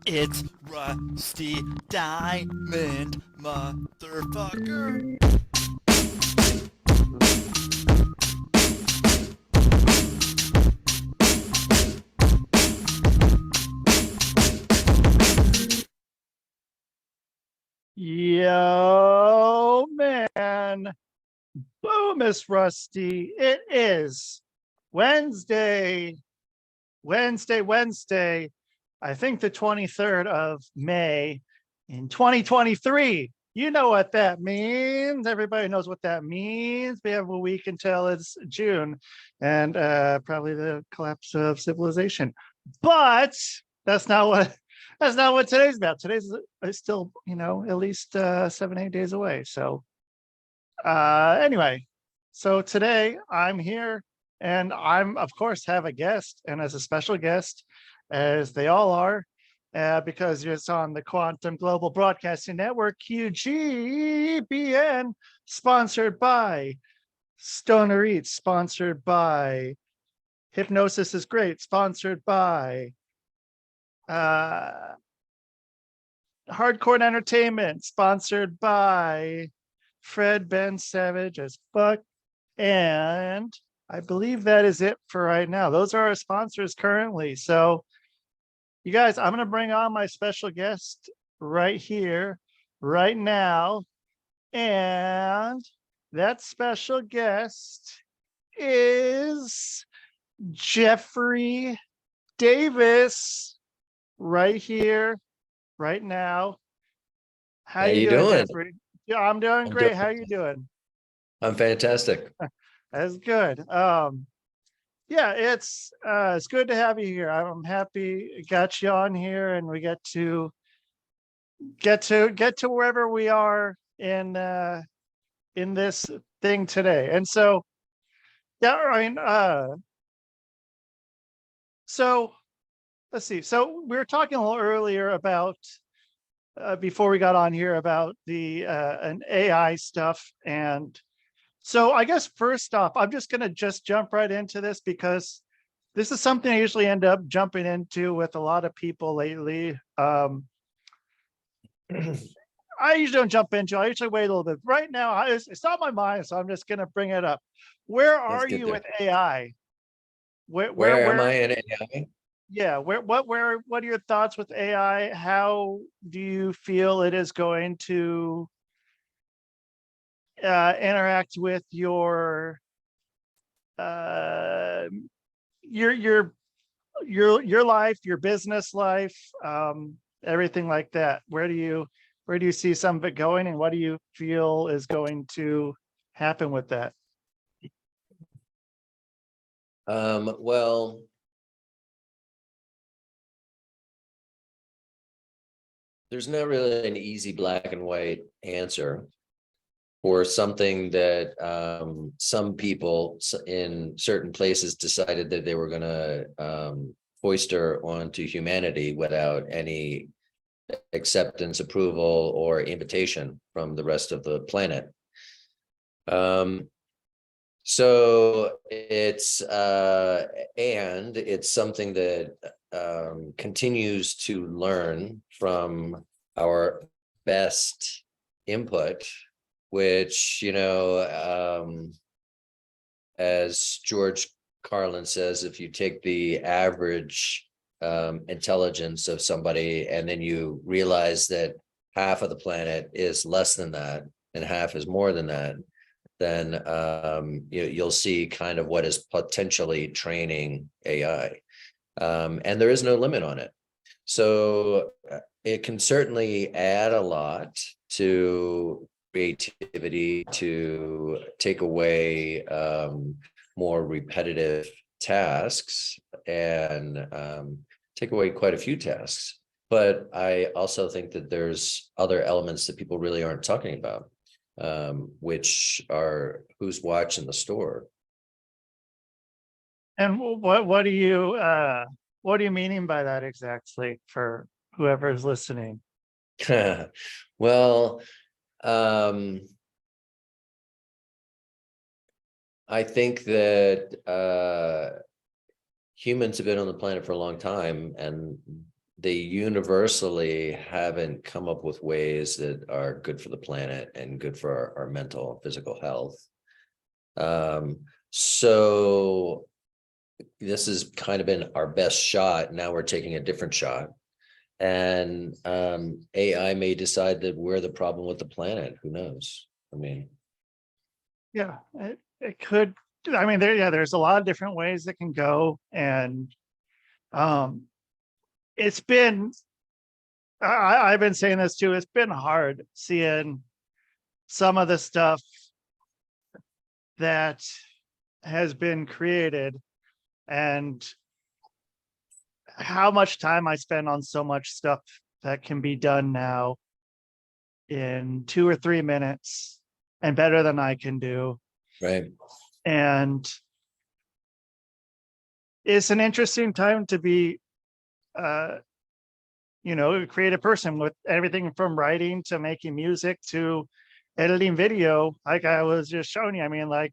It's Rusty Diamond, motherfucker. Yo, man. Boom, Miss Rusty. It is Wednesday. I think the 23rd of May in 2023. You know what that means. Everybody knows what that means. We have a week until it's June and probably the collapse of civilization. But that's not what today's about. Today's still, at least 7-8 days away. So anyway, so today I'm here and I'm of course have a guest, and as a special guest, as they all are, because it's on the Quantum Global Broadcasting Network, QGBN, sponsored by Stoner Eats, sponsored by Hypnosis is Great, sponsored by Hardcore Entertainment, sponsored by Fred Ben Savage as fuck. And I believe that is it for right now. Those are our sponsors currently. So you guys, I'm going to bring on my special guest right here, right now. And that special guest is Jeffery Davis, right here, right now. How you doing? Jeffrey? Yeah, I'm doing great. How you doing? I'm fantastic. That's good. Yeah, it's good to have you here. I'm happy I got you on here, and we get to wherever we are in this thing today. And so, yeah, I mean, so let's see. So we were talking a little earlier about before we got on here about the an AI stuff. And so I guess first off, I'm just going to jump right into this because this is something I usually end up jumping into with a lot of people lately. I usually don't jump into. I usually wait a little bit. Right now, it's on my mind, so I'm just going to bring it up. Where are you with AI? Where am I in AI? Yeah, what are your thoughts with AI? How do you feel it is going to interact with your life, your business life, everything like that? Where do you see some of it going, and what do you feel is going to happen with that? Well, there's not really an easy black and white answer for something that some people in certain places decided that they were going to foister onto humanity without any acceptance, approval, or invitation from the rest of the planet. So it's something that continues to learn from our best input, which, as George Carlin says, if you take the average intelligence of somebody and then you realize that half of the planet is less than that and half is more than that, then you'll see kind of what is potentially training AI. And there is no limit on it. So it can certainly add a lot to creativity, to take away more repetitive tasks and take away quite a few tasks. But I also think that there's other elements that people really aren't talking about, which are who's watching the store. And what do you meaning by that exactly, for whoever is listening? Well, I think that humans have been on the planet for a long time, and they universally haven't come up with ways that are good for the planet and good for our mental and physical health. So this has kind of been our best shot. Now we're taking a different shot. And AI may decide that we're the problem with the planet. Who knows? I mean, Yeah, it could. I mean, there's a lot of different ways it can go. And it's been, I've been saying this too, it's been hard seeing some of the stuff that has been created and how much time I spend on so much stuff that can be done now in 2 or 3 minutes and better than I can do. right. And it's an interesting time to be a creative person, with everything from writing to making music to editing video. Like I was just showing you, I mean, like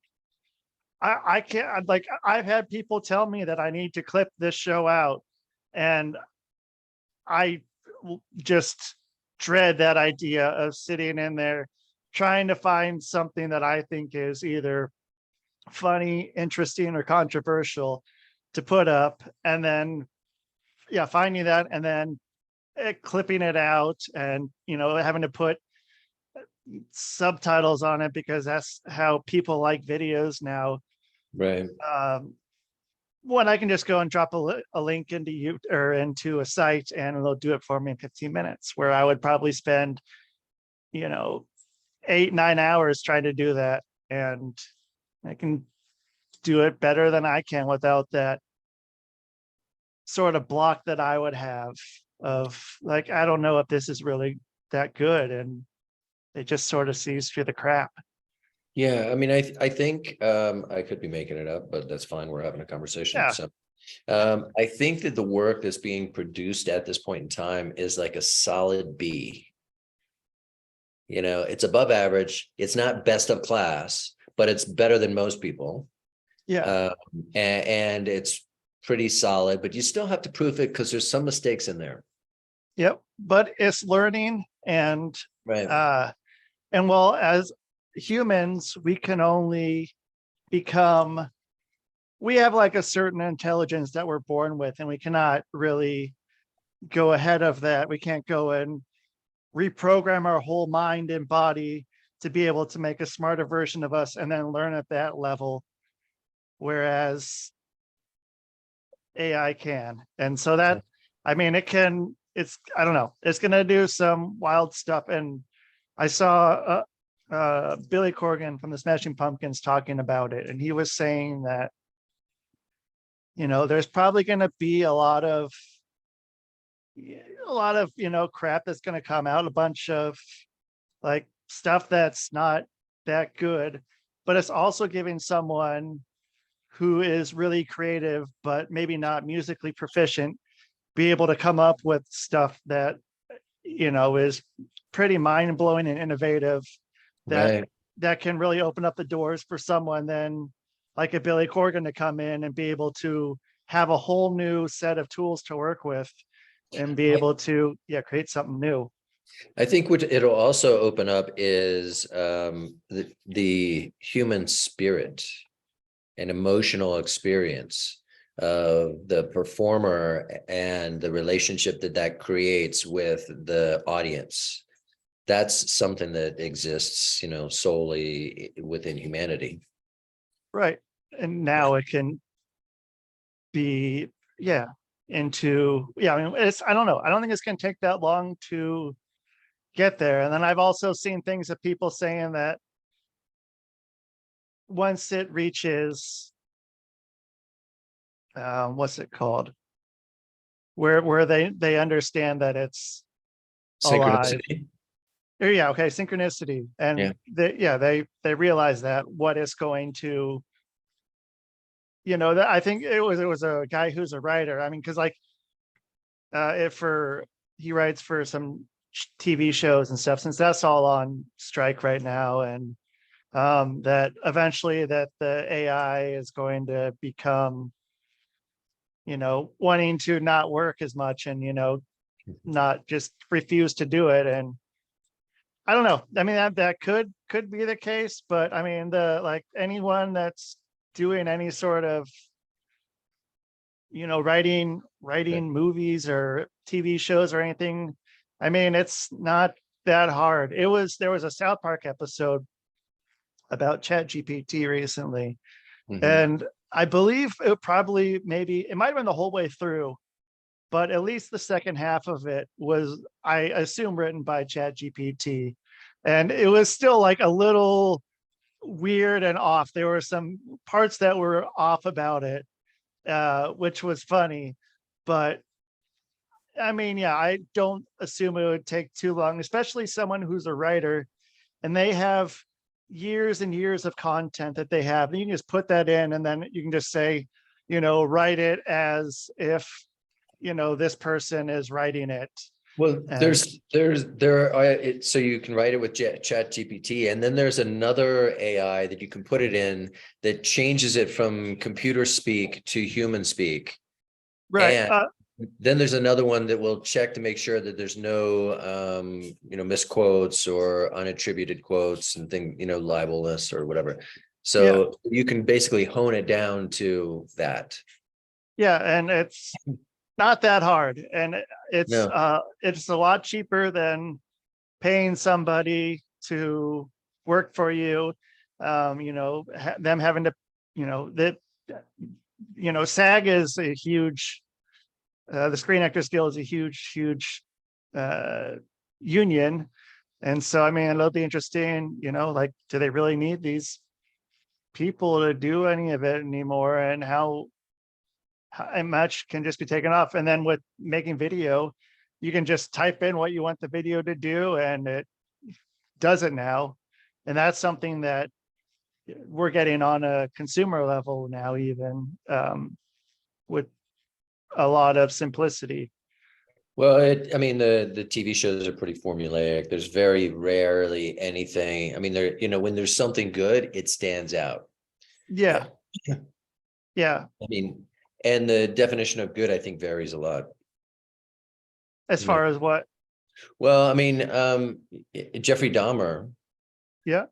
I can't, like I've had people tell me that I need to clip this show out, and I just dread that idea of sitting in there trying to find something that I think is either funny, interesting, or controversial to put up, and then finding that and then clipping it out, and having to put subtitles on it because that's how people like videos now. Right. When I can just go and drop a link into you or into a site and it'll do it for me in 15 minutes, where I would probably spend 8-9 hours trying to do that. And I can do it better than I can without that sort of block that I would have of like, I don't know if this is really that good, and it just sort of sees through the crap. Yeah, I mean, I think I could be making it up, but that's fine. We're having a conversation. Yeah. So I think that the work that's being produced at this point in time is like a solid B. It's above average. It's not best of class, but it's better than most people. Yeah. And it's pretty solid, but you still have to prove it because there's some mistakes in there. Yep. But it's learning, and Right. and well, as humans, we can only become, we have like a certain intelligence that we're born with, and we cannot really go ahead of that. We can't go and reprogram our whole mind and body to be able to make a smarter version of us and then learn at that level, whereas AI can. And so that, I mean, I don't know, it's going to do some wild stuff. And I saw Billy Corgan from the Smashing Pumpkins talking about it, and he was saying that there's probably going to be a lot of crap that's going to come out, a bunch of like stuff that's not that good, but it's also giving someone who is really creative but maybe not musically proficient be able to come up with stuff that is pretty mind-blowing and innovative, that can really open up the doors for someone then like a Billy Corgan to come in and be able to have a whole new set of tools to work with and be able to create something new. I think what it'll also open up is the human spirit and emotional experience of the performer and the relationship that creates with the audience. That's something that exists, solely within humanity. Right. And now it can be, I mean, I don't know. I don't think it's going to take that long to get there. And then I've also seen things of people saying that once it reaches, what's it called? Where they understand that it's alive. Synchronicity. Okay, synchronicity. And they realize that what is going to, that I think it was a guy who's a writer. I mean, because like he writes for some TV shows and stuff, since that's all on strike right now, and that eventually that the AI is going to become wanting to not work as much, and not just refuse to do it. And I don't know. I mean, that could be the case, but I mean, like anyone that's doing any sort of, writing movies or TV shows or anything, I mean, it's not that hard. There was a South Park episode about ChatGPT recently, and I believe it might have been the whole way through, but at least the second half of it was, I assume, written by ChatGPT, and it was still like a little weird and off. There were some parts that were off about it, which was funny, but I mean, yeah, I don't assume it would take too long, especially someone who's a writer and they have years and years of content that they have. And you can just put that in and then you can just say, write it as if, this person is writing it. Well, so you can write it with Chat GPT, and then there's another AI that you can put it in that changes it from computer speak to human speak. Right. And then there's another one that will check to make sure that there's no, misquotes or unattributed quotes and libelous or whatever. So you can basically hone it down to that. Yeah, and it's not that hard, and it's a lot cheaper than paying somebody to work for you. Them having to, SAG is a huge. The Screen Actors Guild is a huge union, and so I mean, it'll be interesting. Like, do they really need these people to do any of it anymore, and how much can just be taken off? And then with making video, you can just type in what you want the video to do, and it does it now. And that's something that we're getting on a consumer level now, even with a lot of simplicity. Well, the TV shows are pretty formulaic. There's very rarely anything. I mean, when there's something good, it stands out. Yeah. Yeah. I mean, and the definition of good, I think, varies a lot. As far as what? Well, I mean, Jeffrey Dahmer. Yeah.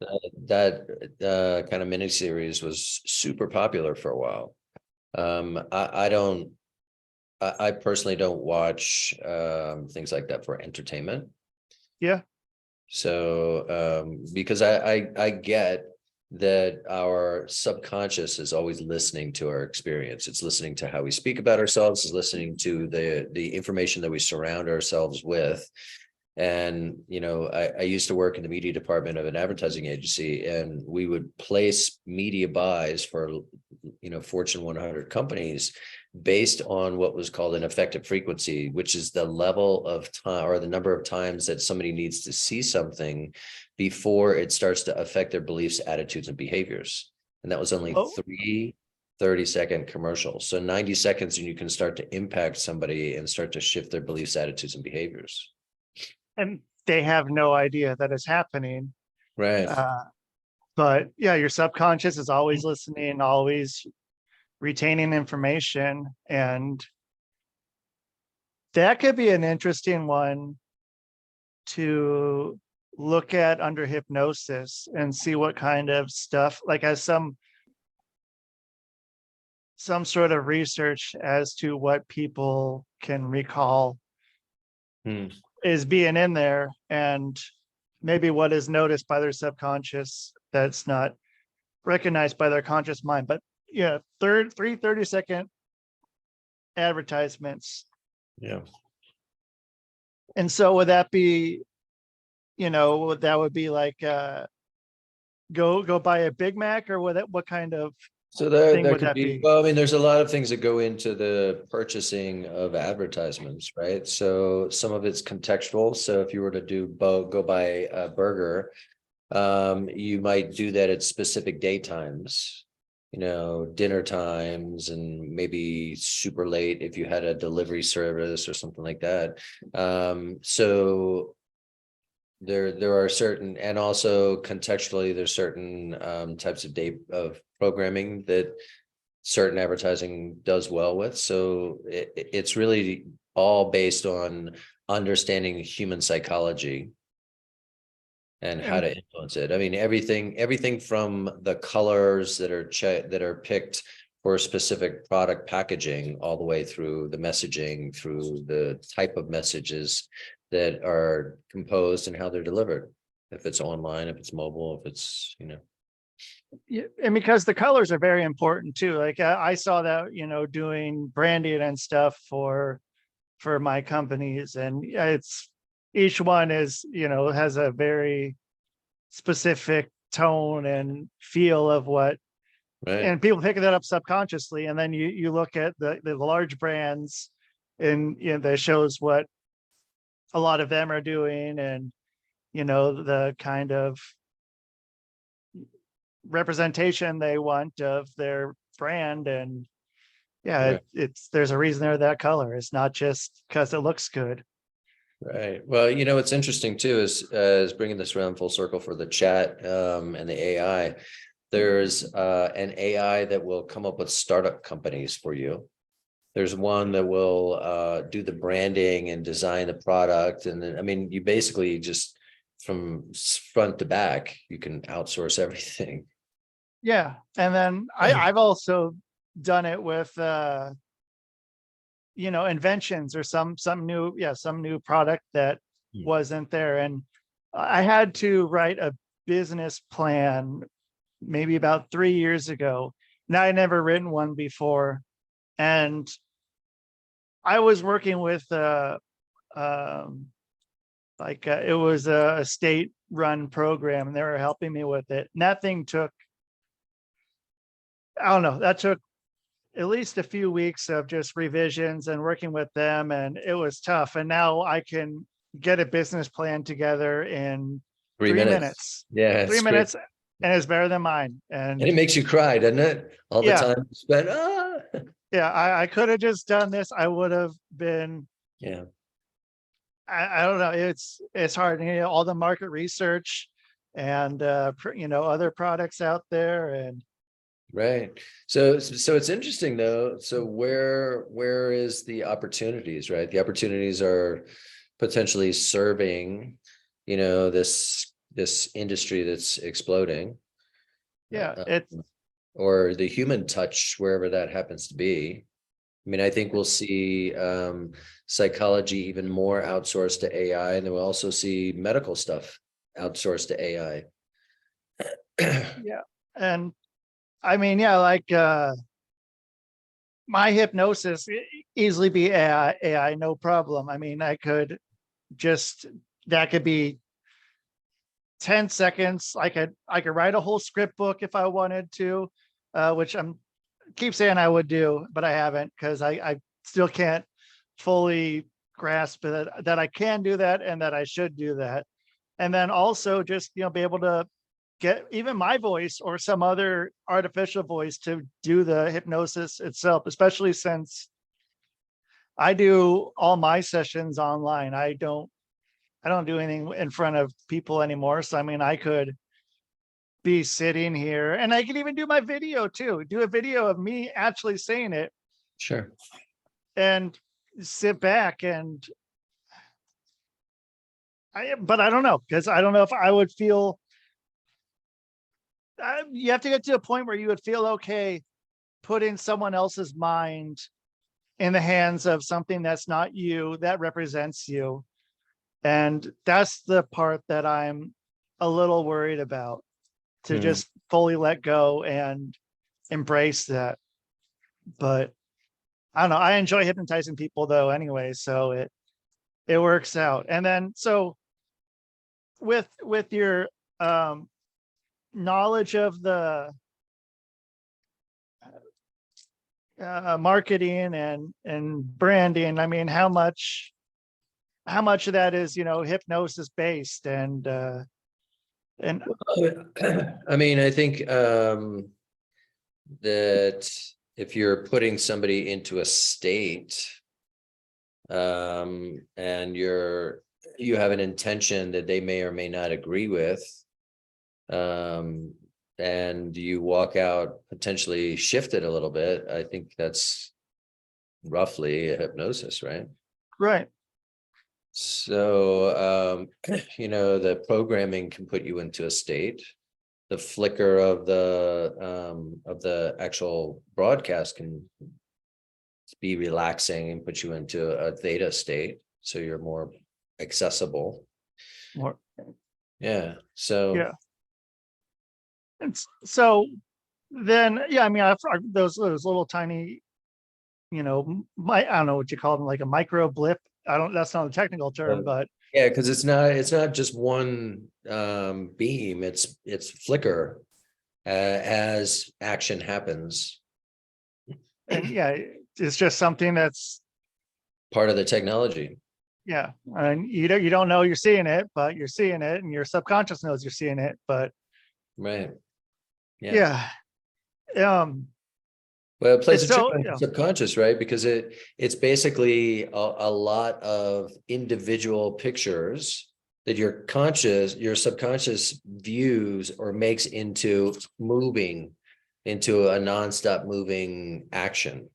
That kind of miniseries was super popular for a while. I personally don't watch things like that for entertainment. Yeah. So because I get that our subconscious is always listening to our experience. It's listening to how we speak about ourselves, it's listening to the information that we surround ourselves with. And, I used to work in the media department of an advertising agency, and we would place media buys for, Fortune 100 companies based on what was called an effective frequency, which is the level of time or the number of times that somebody needs to see something before it starts to affect their beliefs, attitudes, and behaviors. And that was only 3 30-second commercials. So 90 seconds, and you can start to impact somebody and start to shift their beliefs, attitudes, and behaviors. And they have no idea that it's happening. Right. But yeah, your subconscious is always listening, always retaining information. And that could be an interesting one to look at under hypnosis and see what kind of stuff, like as some sort of research as to what people can recall is being in there, and maybe what is noticed by their subconscious that's not recognized by their conscious mind. But yeah, 30-second advertisements. Yeah. And so would that be, that would be like go buy a Big Mac, or what kind of So there would could that be, be? well, I mean, there's a lot of things that go into the purchasing of advertisements, right? So some of it's contextual. So if you were to go buy a burger, you might do that at specific day times, dinner times, and maybe super late if you had a delivery service or something like that. So there are certain, and also contextually, there's certain types of day of programming that certain advertising does well with. So it's really all based on understanding human psychology and how to influence it. I mean, everything from the colors that are picked for specific product packaging, all the way through the messaging, through the type of messages that are composed and how they're delivered. If it's online, if it's mobile, if it's, Yeah, and because the colors are very important too. Like I saw that, doing branding and stuff for my companies, and it's each one is, has a very specific tone and feel of what, right. and people pick that up subconsciously. And then you look at the large brands, and that shows what a lot of them are doing, and the kind of representation they want of their brand. And yeah, Right. there's a reason they're that color. It's not just because it looks good. Right. Well, what's interesting too is bringing this around full circle for the chat and the AI. There's an AI that will come up with startup companies for you. There's one that will do the branding and design the product. And then, I mean, you basically just from front to back, you can outsource everything. Yeah. And then I've also done it with inventions or some new product that wasn't there. And I had to write a business plan maybe about 3 years ago. Now I never written one before. And I was working with it was a state run program, and they were helping me with it. And that thing took, I don't know, that took at least a few weeks of just revisions and working with them. And it was tough. And now I can get a business plan together in 3 minutes. Yeah. 3 minutes. And it's better than mine. And it makes you cry, doesn't it? All the time you spent. Yeah, I could have just done this. I would have been. Yeah. I don't know. It's hard. All the market research and other products out there. And right. So it's interesting though. So where is the opportunities, right? The opportunities are potentially serving, this industry that's exploding. Yeah, or the human touch, wherever that happens to be. I mean, I think we'll see psychology even more outsourced to AI, and then we'll also see medical stuff outsourced to AI. Yeah. And I mean, like my hypnosis easily be AI, no problem. I mean, that could be 10 seconds. I could write a whole script book if I wanted to, which keep saying I would do, but I haven't, because I still can't fully grasp that I can do that and that I should do that. And then also just, be able to get even my voice or some other artificial voice to do the hypnosis itself, especially since I do all my sessions online. I don't do anything in front of people anymore. So, I mean, I could be sitting here, and I could even do my video too, do a video of me actually saying it. Sure. And sit back and but I don't know, because I don't know if I would feel, you have to get to a point where you would feel okay putting someone else's mind in the hands of something that's not you, that represents you. And that's the part that I'm a little worried about, to just fully let go and embrace that. But I don't know. I enjoy hypnotizing people though anyway, so it works out. And then so with your knowledge of the marketing and branding, I mean, how much of that is hypnosis based? And I mean, I think that if you're putting somebody into a state and you have an intention that they may or may not agree with, and you walk out potentially shifted a little bit, I think that's roughly a hypnosis, right? Right. So, the programming can put you into a state. The flicker of the actual broadcast can be relaxing and put you into a theta state, so you're more accessible. More, Yeah. So yeah. And so then, yeah, I mean, those little tiny, I don't know what you call them, like a micro blip. That's not a technical term, but yeah, because it's not just one beam, it's flicker as action happens. and yeah, it's just something that's, Part of the technology. yeah, and you don't know you're seeing it, but you're seeing it, and your subconscious knows you're seeing it, but Right. Yeah. yeah, Well, it plays it's a trick so, on your subconscious, right? Because it's basically a lot of individual pictures that your subconscious views or makes into moving into a nonstop moving action.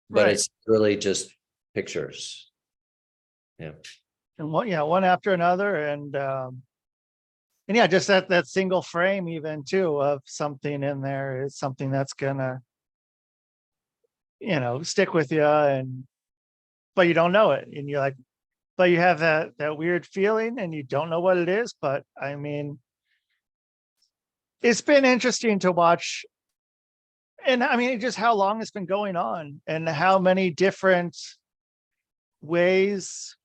But right. it's really just pictures. Yeah. And one after another, and yeah, just that single frame even too of something in there is something that's gonna, stick with you, but you don't know it, and you're like, but you have that weird feeling, and you don't know what it is. But I mean, it's been interesting to watch, and I mean, just how long it's been going on, and how many different ways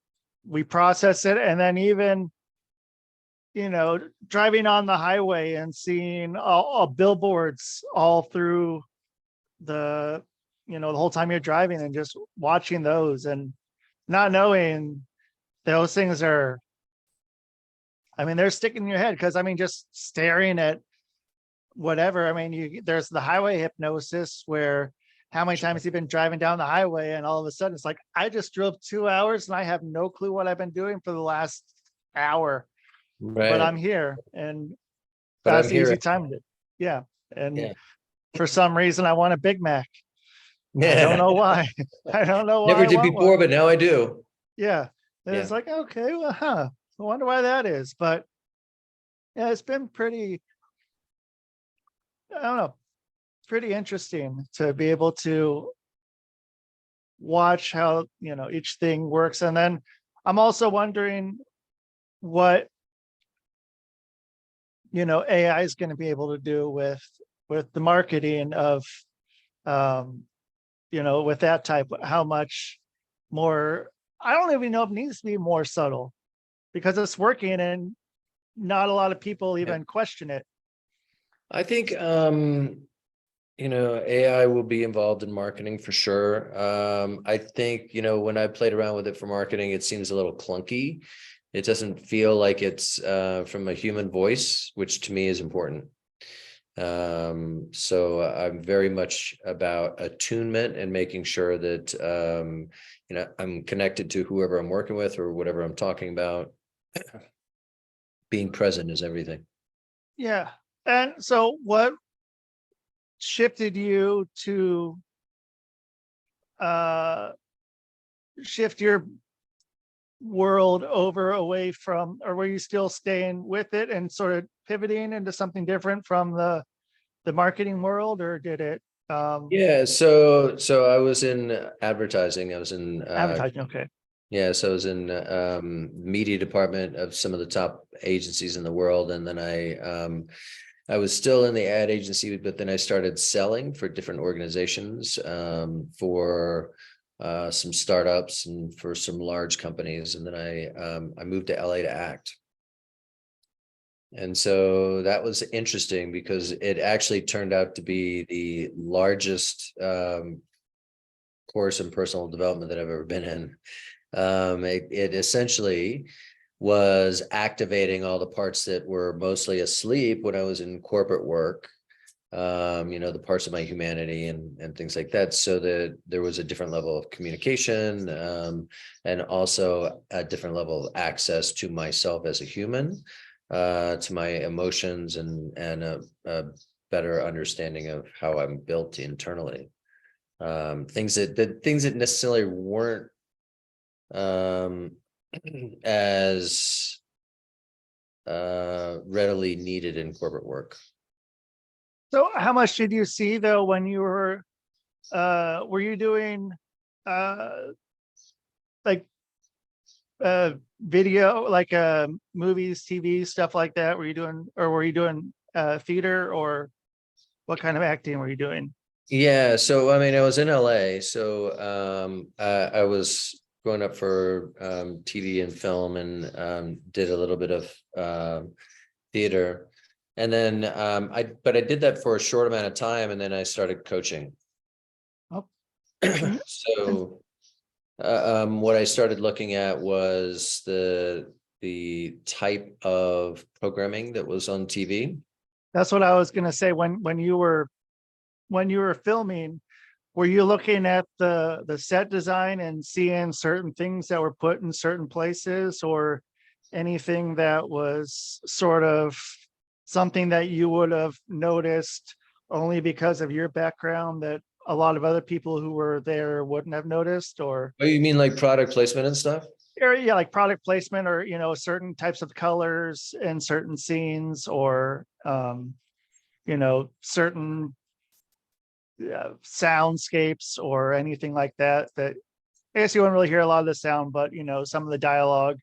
we process it, and then even driving on the highway and seeing all billboards all through the whole time you're driving, and just watching those and not knowing those things are, I mean, they're sticking in your head, because I mean, just staring at whatever, I mean, there's the highway hypnosis, where how many times you've been driving down the highway, and all of a sudden it's like, I just drove 2 hours and I have no clue what I've been doing for the last hour, but Right. I'm here, and But I'm that's here. easy time to, yeah. And Yeah. for some reason I want a Big Mac. I Yeah. don't know why. I don't know why Never I did want before, one. but now I do. Yeah. And Yeah. it's like, okay, well, I wonder why that is. But yeah, it's been pretty, I don't know, pretty interesting to be able to watch how, each thing works. And then I'm also wondering what, AI is going to be able to do with the marketing of, um, with that type, how much more, I don't even know if it needs to be more subtle, because it's working and not a lot of people even question it. I think AI will be involved in marketing for sure. I think, when I played around with it for marketing, it seems a little clunky. It doesn't feel like it's from a human voice, which to me is important. So I'm very much about attunement and making sure that I'm connected to whoever I'm working with or whatever I'm talking about. Being present is everything. Yeah. And so what shifted you to shift your world over away from, or were you still staying with it and sort of pivoting into something different from the marketing world, or did it Yeah, so I was in advertising. I was in advertising? Okay. yeah, so I was in media department of some of the top agencies in the world, and then I was still in the ad agency, but then I started selling for different organizations, for some startups and for some large companies, and then I moved to LA to act. And so that was interesting because it actually turned out to be the largest course in personal development that I've ever been in. It essentially was activating all the parts that were mostly asleep when I was in corporate work, the parts of my humanity and things like that, so that there was a different level of communication, and also a different level of access to myself as a human, to my emotions, and a better understanding of how I'm built internally. Things that necessarily weren't as readily needed in corporate work. So how much did you see though when you were you doing like video, like movies, TV, stuff like that? Were you doing theater, or what kind of acting were you doing? Yeah, so I mean, I was in LA, so I was going up for TV and film, and did a little bit of theater, and then I did that for a short amount of time, and then I started coaching. Oh. So what I started looking at was the type of programming that was on TV. That's what I was gonna say. When you were filming, were you looking at the set design and seeing certain things that were put in certain places, or anything that was sort of something that you would have noticed only because of your background that a lot of other people who were there wouldn't have noticed? Or Oh, you mean like product placement and stuff? yeah, like product placement, or certain types of colors in certain scenes, or certain soundscapes or anything like that. That I guess you won't really hear a lot of the sound, but some of the dialogue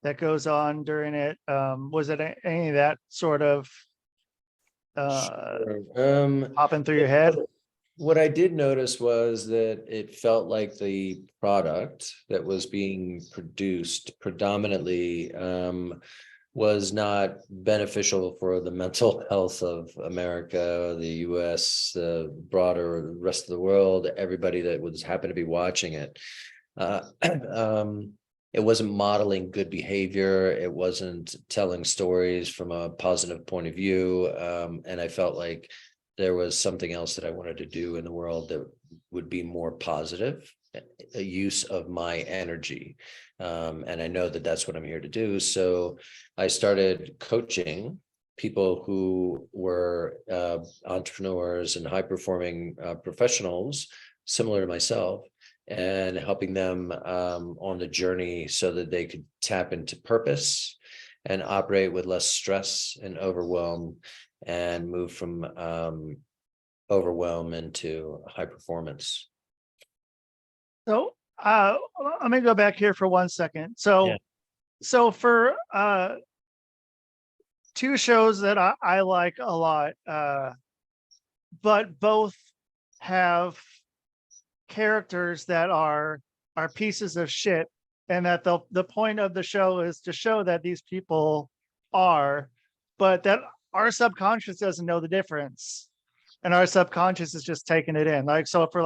that goes on during it. Was it any of that sort of popping through your head? What I did notice was that it felt like the product that was being produced predominantly was not beneficial for the mental health of America, the US, the broader rest of the world, everybody that was happened to be watching it. It wasn't modeling good behavior. It wasn't telling stories from a positive point of view. And I felt like there was something else that I wanted to do in the world that would be more positive, a use of my energy. And I know that that's what I'm here to do. So I started coaching people who were entrepreneurs and high-performing professionals, similar to myself, and helping them on the journey so that they could tap into purpose and operate with less stress and overwhelm, and move from overwhelm into high performance. So let me go back here for 1 second. So for two shows that I like a lot, but both have characters that are pieces of shit, and that the point of the show is to show that these people are, but that our subconscious doesn't know the difference, and our subconscious is just taking it in. Like, so for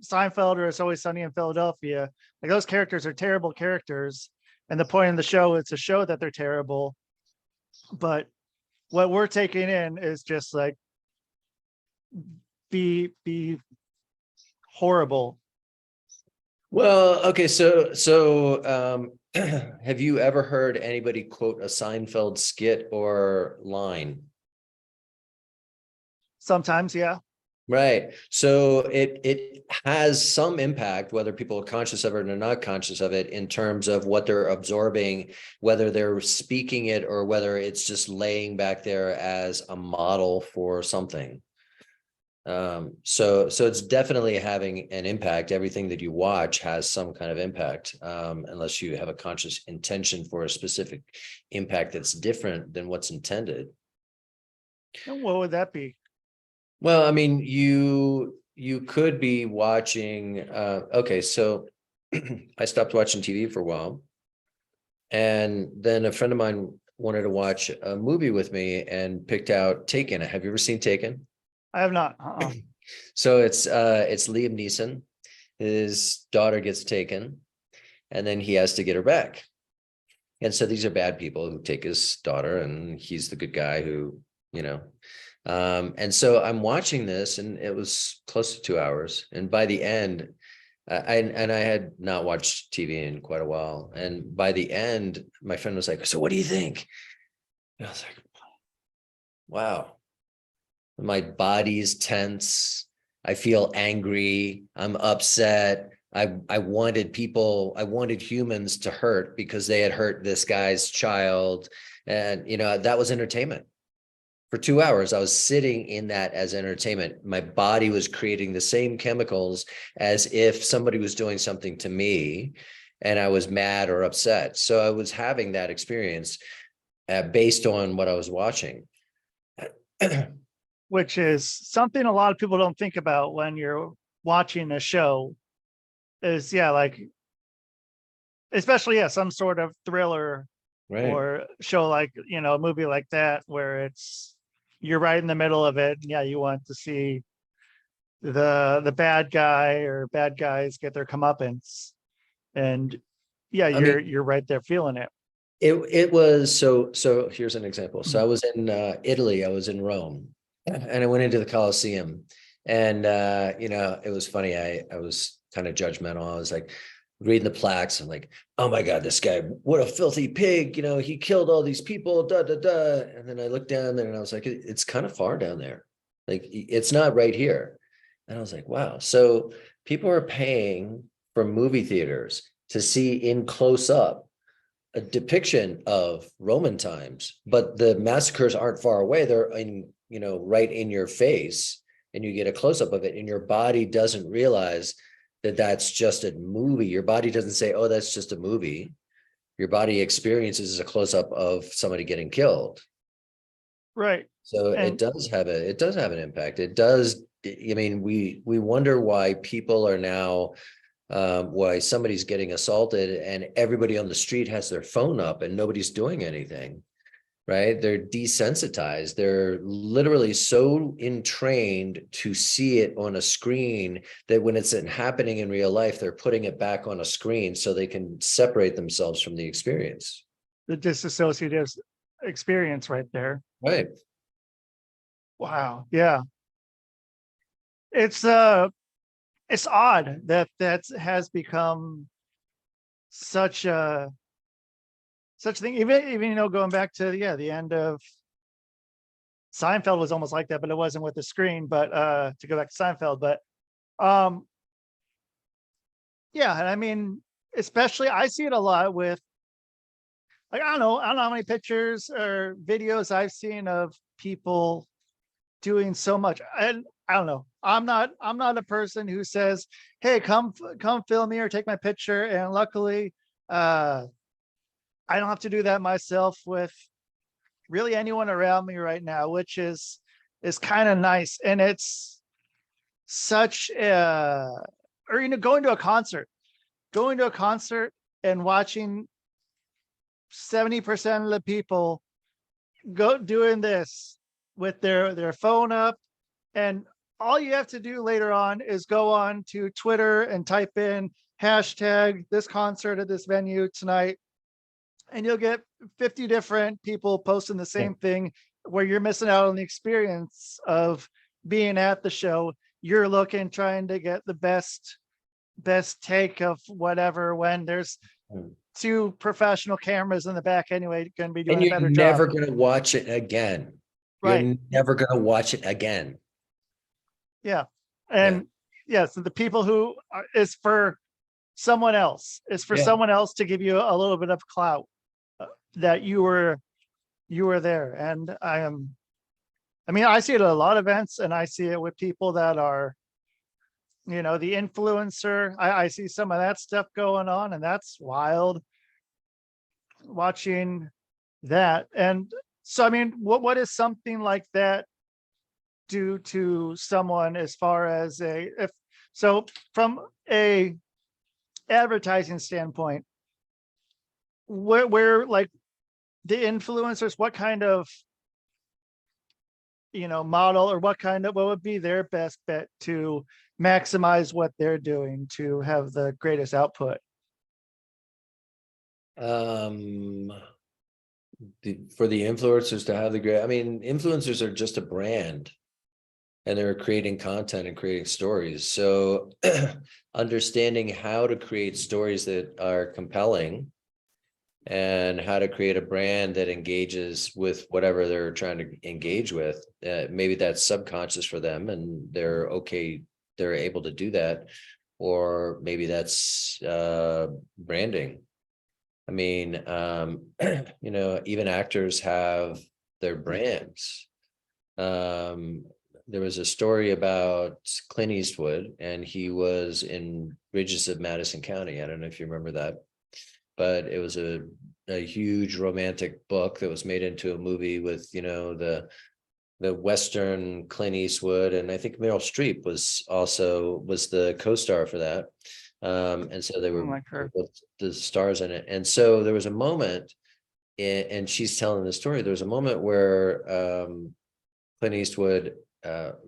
Seinfeld or It's Always Sunny in Philadelphia, like those characters are terrible characters, and the point of the show is to show that they're terrible, but what we're taking in is just like be horrible. Well, okay, so have you ever heard anybody quote a Seinfeld skit or line? Sometimes, yeah. Right. So it has some impact, whether people are conscious of it or not conscious of it, in terms of what they're absorbing, whether they're speaking it or whether it's just laying back there as a model for something. So it's definitely having an impact. Everything that you watch has some kind of impact, unless you have a conscious intention for a specific impact that's different than what's intended. And what would that be? Well, I mean, you could be watching, okay, so I stopped watching TV for a while, and then a friend of mine wanted to watch a movie with me and picked out Taken. Have you ever seen Taken? I have not. So it's Liam Neeson. His daughter gets taken, and then he has to get her back. And so these are bad people who take his daughter, and he's the good guy who, and so I'm watching this, and it was close to 2 hours. And by the end, I had not watched TV in quite a while. And by the end, my friend was like, "So what do you think?" And I was like, "Wow. My body's tense. I feel angry. I'm upset. I wanted humans to hurt because they had hurt this guy's child. And, that was entertainment. For 2 hours, I was sitting in that as entertainment. My body was creating the same chemicals as if somebody was doing something to me and I was mad or upset. So I was having that experience based on what I was watching. Which is something a lot of people don't think about when you're watching a show is, like, especially, some sort of thriller Right. or show, like, a movie like that, where you're right in the middle of it. Yeah, you want to see the bad guy or bad guys get their comeuppance, and you're right there feeling it. It was so here's an example. So I was in Italy, I was in Rome, and I went into the Colosseum, and it was funny. I was kind of judgmental. I was like reading the plaques. I'm like, oh my God, this guy, what a filthy pig. He killed all these people, da da da. And then I looked down there and I was like, it's kind of far down there. Like, it's not right here. And I was like, wow. So people are paying for movie theaters to see in close up a depiction of Roman times, but the massacres aren't far away. They're right in your face, and you get a close up of it, and your body doesn't realize that that's just a movie. Your body doesn't say, oh, that's just a movie. Your body experiences a close up of somebody getting killed. Right. So it does have an impact. It does. I mean, we wonder why people are now, why somebody's getting assaulted and everybody on the street has their phone up and nobody's doing anything, right? They're desensitized. They're literally so entrained to see it on a screen that when it's happening in real life, they're putting it back on a screen so they can separate themselves from the experience. The disassociative experience right there. Right. Wow. Yeah. It's odd that has become such a thing. Even going back to the end of Seinfeld was almost like that, but it wasn't with the screen. But to go back to Seinfeld, but and I mean, especially I see it a lot with, like, I don't know how many pictures or videos I've seen of people doing so much. And I don't know. I'm not a person who says, hey, come film me or take my picture. And luckily, I don't have to do that myself with really anyone around me right now, which is kind of nice. And it's such or going to a concert and watching 70% of the people go doing this with their phone up, and all you have to do later on is go on to Twitter and type in hashtag this concert at this venue tonight, and you'll get 50 different people posting the same thing, where you're missing out on the experience of being at the show. You're trying to get the best take of whatever, when there's two professional cameras in the back anyway, going to be doing a better job. You're never going to watch it again. Right. You're never going to watch it again. Yeah. And so the people who is for someone else, someone else to give you a little bit of clout that you were there. And I see it at a lot of events, and I see it with people that are, the influencer. I see some of that stuff going on, and that's wild watching that. And so, I mean, what is something like that do to someone, as far as from a advertising standpoint, where like the influencers, what kind of model, or what would be their best bet to maximize what they're doing to have the greatest output? For the influencers to have influencers are just a brand, and they're creating content and creating stories. So understanding how to create stories that are compelling and how to create a brand that engages with whatever they're trying to engage with, maybe that's subconscious for them and they're able to do that. or maybe that's branding. I mean, even actors have their brands. There was a story about Clint Eastwood, and he was in Bridges of Madison County. I don't know if you remember that, but it was a huge romantic book that was made into a movie with, the Western Clint Eastwood, and I think Meryl Streep was the co-star for that. And so they were like her. the stars in it. And so there was a moment, and she's telling the story. There was a moment where Clint Eastwood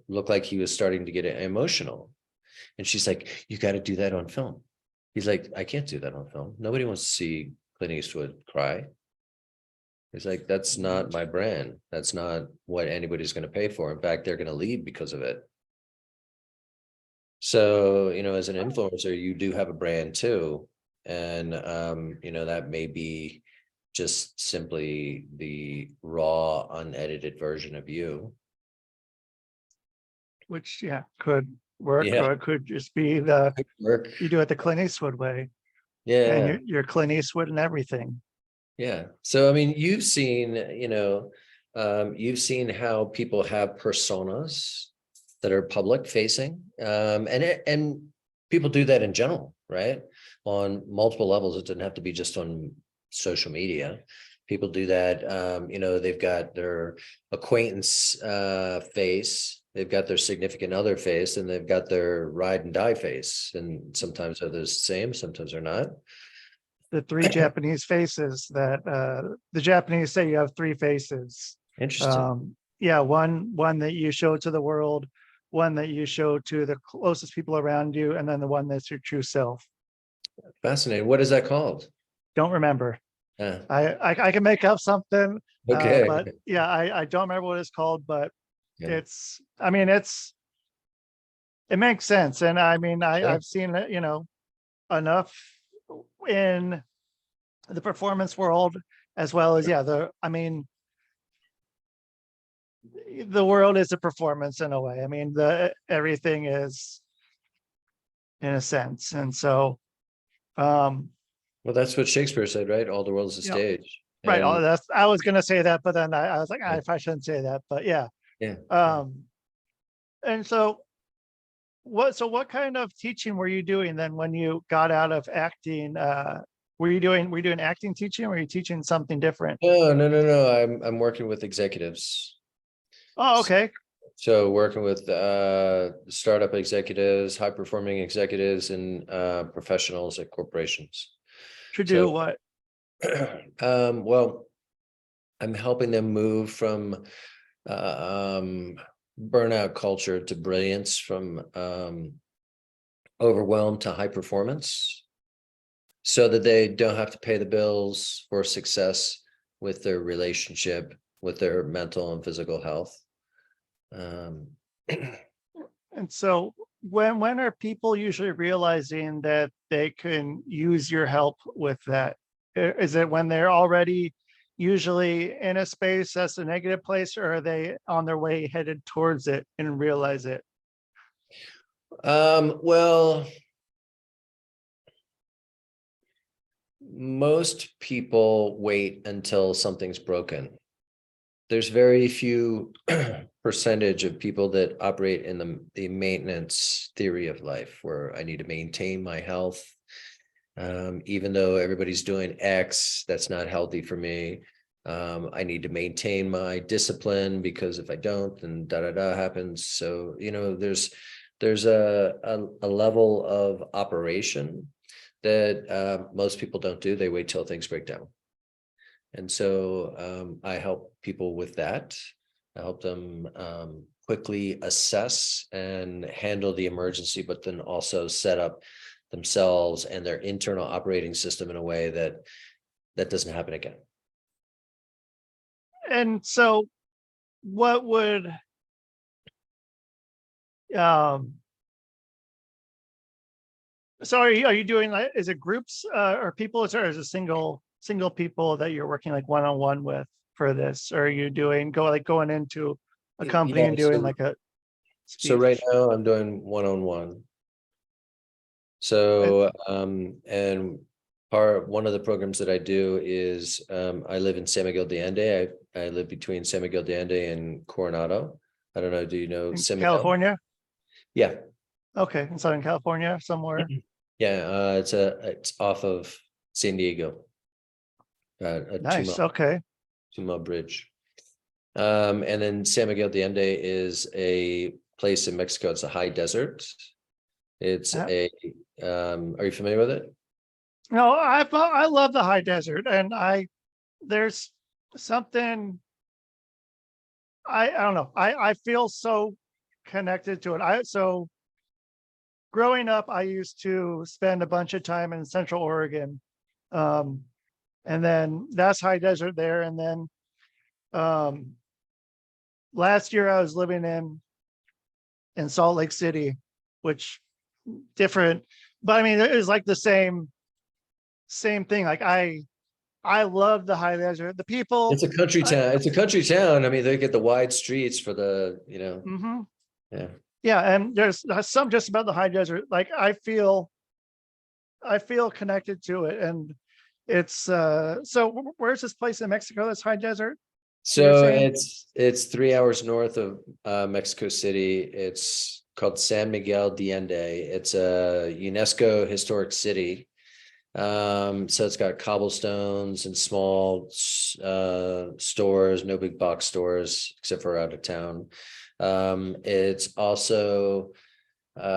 looked like he was starting to get emotional. And she's like, "You got to do that on film." He's like, "I can't do that on film. Nobody wants to see Clint Eastwood cry." He's like, "That's not my brand. That's not what anybody's going to pay for. In fact, they're going to leave because of it." So, as an influencer, you do have a brand too. And, that may be just simply the raw, unedited version of you. Which, could work, Yeah. or it could just be Work. you do it the Clint Eastwood way, Yeah. and you're Clint Eastwood and everything. Yeah. So, I mean, you've seen how people have personas that are public facing, and people do that in general, right? On multiple levels. It doesn't have to be just on social media. People do that. They've got their acquaintance face, they've got their significant other face, and they've got their ride and die face. And sometimes they're the same, sometimes they're not. The three Japanese faces that the Japanese say you have three faces. Interesting. One that you show to the world, one that you show to the closest people around you, and then the one that's your true self. Fascinating. What is that called? Don't remember. Yeah. I can make up something. Okay. But I don't remember what it's called, but Yeah. it makes sense. And I mean, Yeah. I've seen it, enough in the performance world, as well as, the world is a performance in a way. I mean, everything is, in a sense. And so, Well, that's what Shakespeare said, right? All the world's a stage. right. And I was going to say that, but then I was like, I probably shouldn't say that, but yeah. yeah. And so what kind of teaching were you doing then when you got out of acting? Were you doing acting teaching, or were you teaching something different? No. I'm working with executives. Oh, okay. So working with startup executives, high performing executives, and professionals at corporations. To do what? Well, I'm helping them move from burnout culture to brilliance, from overwhelm to high performance, so that they don't have to pay the bills for success with their relationship, with their mental and physical health. And so when are people usually realizing that they can use your help with that? Is it when they're already usually in a space that's a negative place, or are they on their way headed towards it and realize it? Well, most people wait until something's broken. There's very few percentage of people that operate in the maintenance theory of life, where I need to maintain my health. Even though everybody's doing X, that's not healthy for me. I need to maintain my discipline, because if I don't, then happens. So, there's a level of operation that most people don't do. They wait till things break down. And so I help people with that. I help them quickly assess and handle the emergency, but then also set up themselves and their internal operating system in a way that doesn't happen again. And so what would so are you doing, like, is it groups or people, or is it single people that you're working like one-on-one with for this? Or are you going into a company and doing like a speech? So right now I'm doing one-on-one. So, and one of the programs that I do is, I live in San Miguel de Allende. I live between San Miguel de Allende and Coronado. I don't know. Do you know In San Miguel? California? Yeah. Okay, in Southern California somewhere. Yeah. It's off of San Diego. A Nice. Okay. 2-mile bridge. And then San Miguel de Allende is a place in Mexico. It's a high desert. It's Yeah. are you familiar with it? No, I love the high desert, and there's something I don't know. I feel so connected to it. So growing up, I used to spend a bunch of time in Central Oregon, and then that's high desert there. And then last year I was living in Salt Lake City, which different, but I mean it was like the same thing. Like I love the high desert. The people. It's a country town. It's a country town. I mean, they get the wide streets for the, Mhm. yeah. Yeah, and there's some just about the high desert. Like I feel connected to it, and it's so where's this place in Mexico that's high desert? You're So saying? it's 3 hours north of Mexico City. It's called San Miguel de Allende. It's a UNESCO historic city. So it's got cobblestones and small stores, no big box stores except for out of town. It's also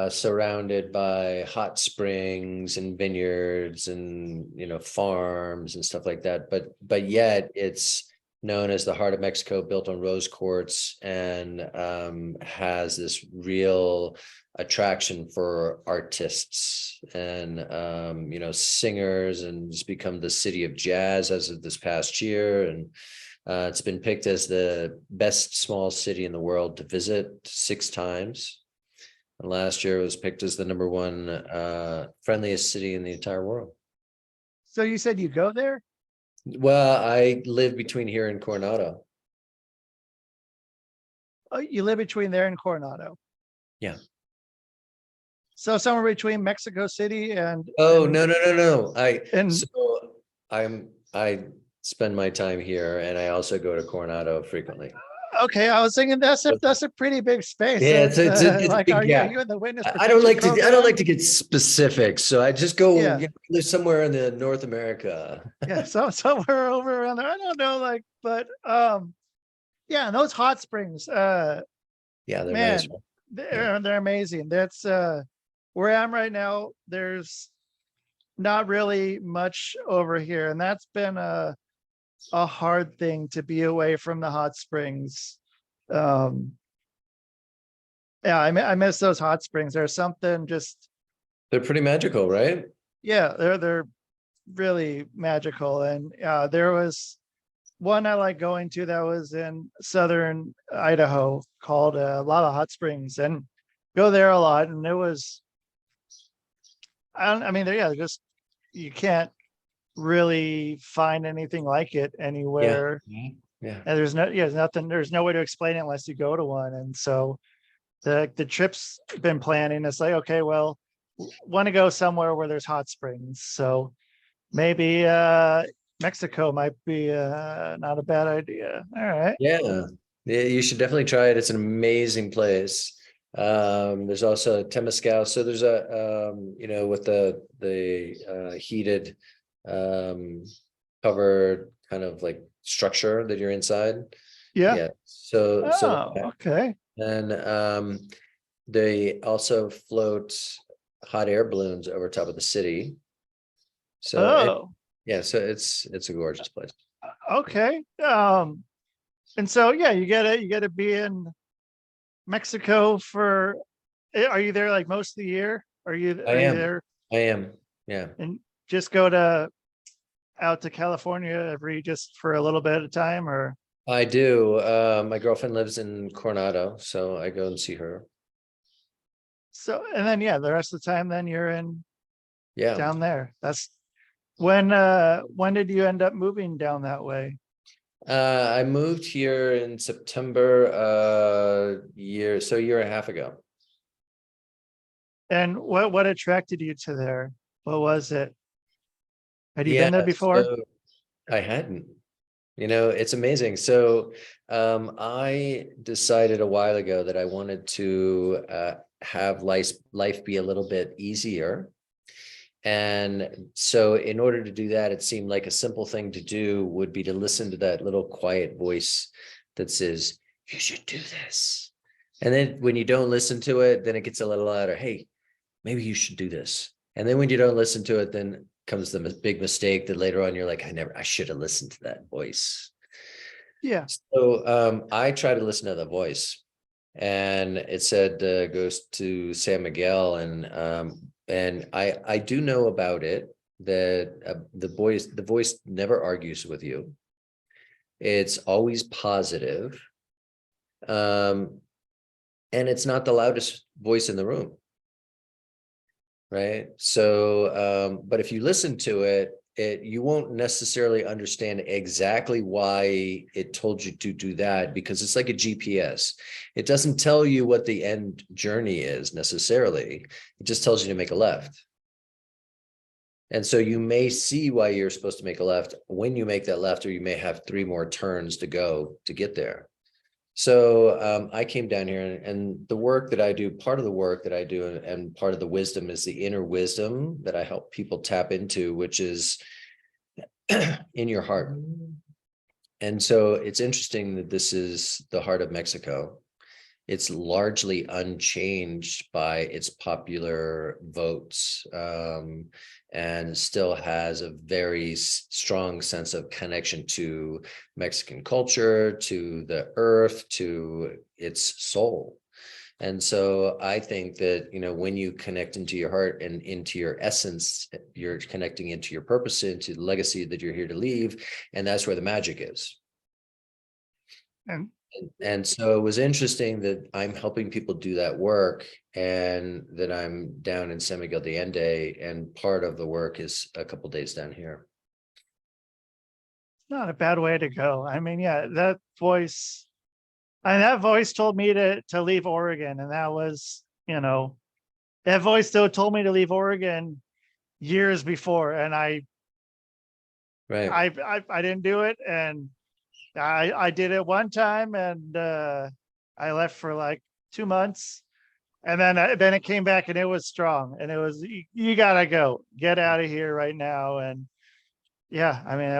surrounded by hot springs and vineyards and farms and stuff like that. But yet it's known as the heart of Mexico, built on rose quartz, and has this real attraction for artists and singers, and it's become the city of jazz as of this past year. And it's been picked as the best small city in the world to visit 6 times. And last year it was picked as the #1 friendliest city in the entire world. So you said you go there? Well, I live between here and Coronado. Oh, you live between there and Coronado. Yeah. So somewhere between Mexico City and. Oh, and, no. And I spend my time here, and I also go to Coronado frequently. okay, I was thinking that's a pretty big space. Yeah, it's a like, big are gap. you in the witness I don't protection like to I don't program? like to get specific, so I just go Yeah. live somewhere in the North America. Yeah, so somewhere over around there. I don't know, like, but yeah, and those hot springs, Yeah, they're man, nice. they're amazing. That's where I am right now. There's not really much over here, and that's been a hard thing to be away from the hot springs. Yeah, I miss those hot springs. There's something just, They're pretty magical, right? yeah, they're really magical. And there was one I like going to that was in southern Idaho called Lava Hot Springs, and go there a lot. And it was, I mean, yeah, just you can't really find anything like it anywhere. Yeah. And there's no way to explain it unless you go to one. And so the trip's been planning. It's like, okay, well, want to go somewhere where there's hot springs. So maybe Mexico might be not a bad idea. All right. Yeah, you should definitely try it. It's an amazing place. There's also Temescal. So there's a with the heated covered kind of like structure that you're inside. Yeah. So okay. and they also float hot air balloons over top of the city. So so it's a gorgeous place. Okay. And so yeah, you gotta be in Mexico for. Are you there like most of the year? Are you there? I am. Yeah. And just go out to California just for a little bit at a time, or? I do. My girlfriend lives in Coronado, so I go and see her. So, and then, yeah, the rest of the time, then you're down there. That's when did you end up moving down that way? I moved here in September, a year and a half ago. And what attracted you to there? What was it? Had you Yeah, been there before? so I hadn't. It's amazing. So I decided a while ago that I wanted to have life be a little bit easier. And so in order to do that, it seemed like a simple thing to do would be to listen to that little quiet voice that says, you should do this. And then when you don't listen to it, then it gets a little louder. Hey, maybe you should do this. And then when you don't listen to it, then comes the big mistake that later on you're like, I should have listened to that voice. Yeah. So I tried to listen to the voice, and it said goes to San Miguel, and I do know about it that the voice never argues with you. It's always positive, and it's not the loudest voice in the room. Right. So, but if you listen to it, you won't necessarily understand exactly why it told you to do that, because it's like a GPS. It doesn't tell you what the end journey is necessarily. It just tells you to make a left. And so you may see why you're supposed to make a left when you make that left, or you may have 3 more turns to go to get there. So I came down here, and the work that I do, part of the work that I do, and part of the wisdom is the inner wisdom that I help people tap into, which is in your heart. And so it's interesting that this is the heart of Mexico. It's largely unchanged by its popular votes, and still has a very strong sense of connection to Mexican culture, to the earth, to its soul. And so I think that, when you connect into your heart and into your essence, you're connecting into your purpose, into the legacy that you're here to leave. And that's where the magic is. And so it was interesting that I'm helping people do that work, and that I'm down in San Miguel de Allende, and part of the work is a couple of days down here. Not a bad way to go. I mean, yeah, that voice told me to leave Oregon. And that was, that voice still told me to leave Oregon years before. And I didn't do it. And I did it one time, and I left for like 2 months, and then it came back, and it was strong, and it was, you gotta go, get out of here right now. And yeah, I mean,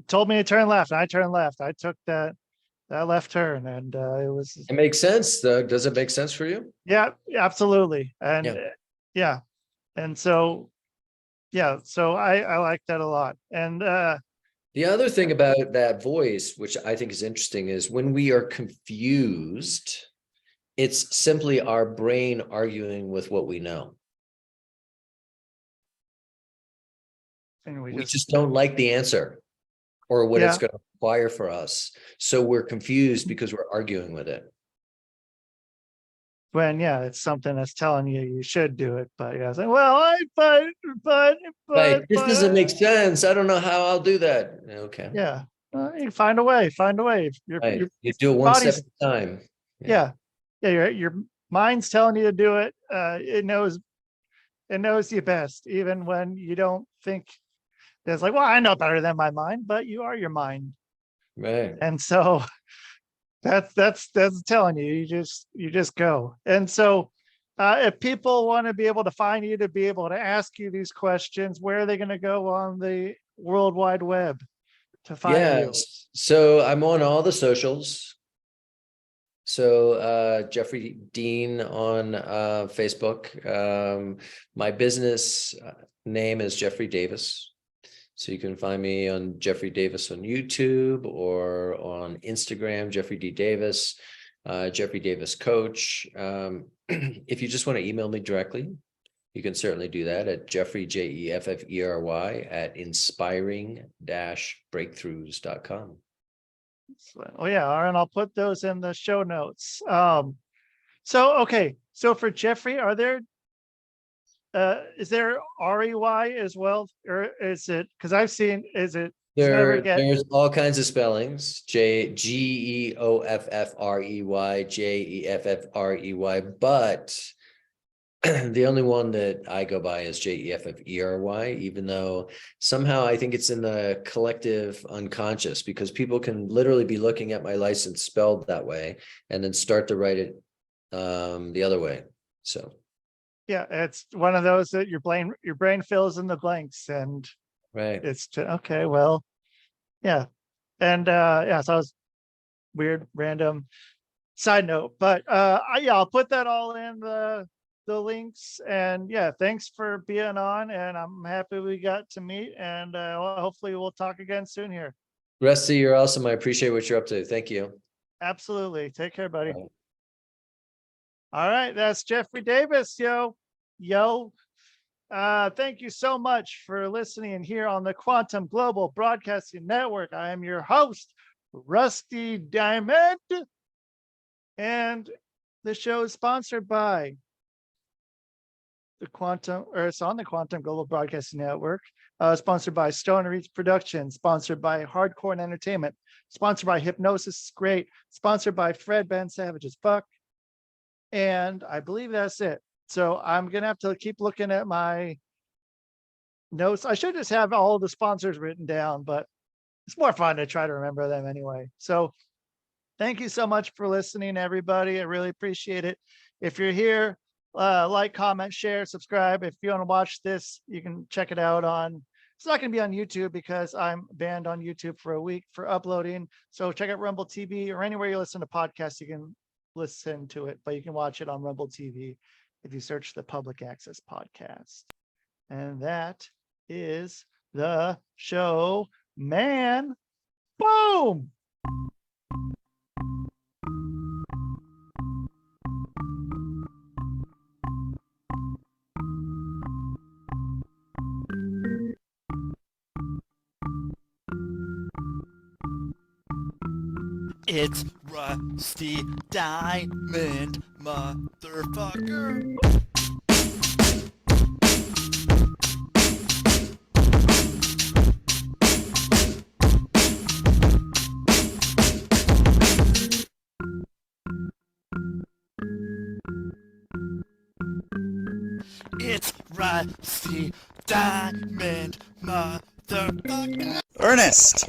told me to turn left, and I turned left. I took that left turn, and It makes sense, though. Does it make sense for you? Yeah, absolutely. And yeah. And so I like that a lot. And the other thing about that voice, which I think is interesting, is when we are confused, it's simply our brain arguing with what we know. and We just don't like the answer or what it's going to require for us. So we're confused because we're arguing with it. When it's something that's telling you should do it, but it's like, well, but This doesn't make sense. I don't know how I'll do that. Okay. Yeah, you find a way. You do it one step at a time. Yeah. Your mind's telling you to do it. It knows you best, even when you don't think. It's like, well, I know better than my mind, but you are your mind, right? And so that's telling you just go. And so if people want to be able to find you, to be able to ask you these questions, where are they going to go on the World Wide Web to find you? So I'm on all the socials. So Jeffery Dean on Facebook. My business name is Jeffery Davis. So you can find me on Jeffery Davis on YouTube, or on Instagram, Jeffery D. Davis, Jeffery Davis Coach. If you just want to email me directly, you can certainly do that at Jeffery, Jeffery, at inspiring-breakthroughs.com. Oh yeah, all right, I'll put those in the show notes. So for Jeffery, is there REY as well, or is it, because I've seen, There's all kinds of spellings, GEOFFREY, JEFFREY, but The only one that I go by is Jeffery, even though somehow I think it's in the collective unconscious, because people can literally be looking at my license spelled that way and then start to write it the other way. So Yeah, it's one of those that your brain fills in the blanks, and right. it's okay, well, yeah. And yeah, so I was weird, random side note, but yeah, I'll put that all in the links. And yeah, thanks for being on, and I'm happy we got to meet, and hopefully we'll talk again soon here. Rusty, you're awesome. I appreciate what you're up to. Thank you. Absolutely. Take care, buddy. Bye. All right, that's Jeffery Davis, yo. Thank you so much for listening here on the Quantum Global Broadcasting Network. I am your host, Rusty Diamond, and the show is sponsored by it's on the Quantum Global Broadcasting Network, sponsored by Stone Reach Productions, sponsored by Hardcore and Entertainment, sponsored by Hypnosis is Great, sponsored by Fred Ben Savage's Buck. And I believe that's it. So I'm going to have to keep looking at my notes. I should just have all of the sponsors written down, but it's more fun to try to remember them anyway. So thank you so much for listening, everybody. I really appreciate it. If you're here, like, comment, share, subscribe. If you want to watch this, you can check it out on, it's not going to be on YouTube because I'm banned on YouTube for a week for uploading. So check out Rumble TV or anywhere you listen to podcasts, you can listen to it, but you can watch it on Rumble TV if you search the Public Access Podcast. And that is the show, man. Boom. It's Rusty Diamond, motherfucker. It's Rusty Diamond, motherfucker. Ernest!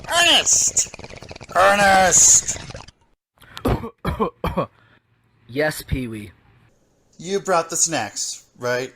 Ernest! Ernest! Yes, Pee-wee. You brought the snacks, right?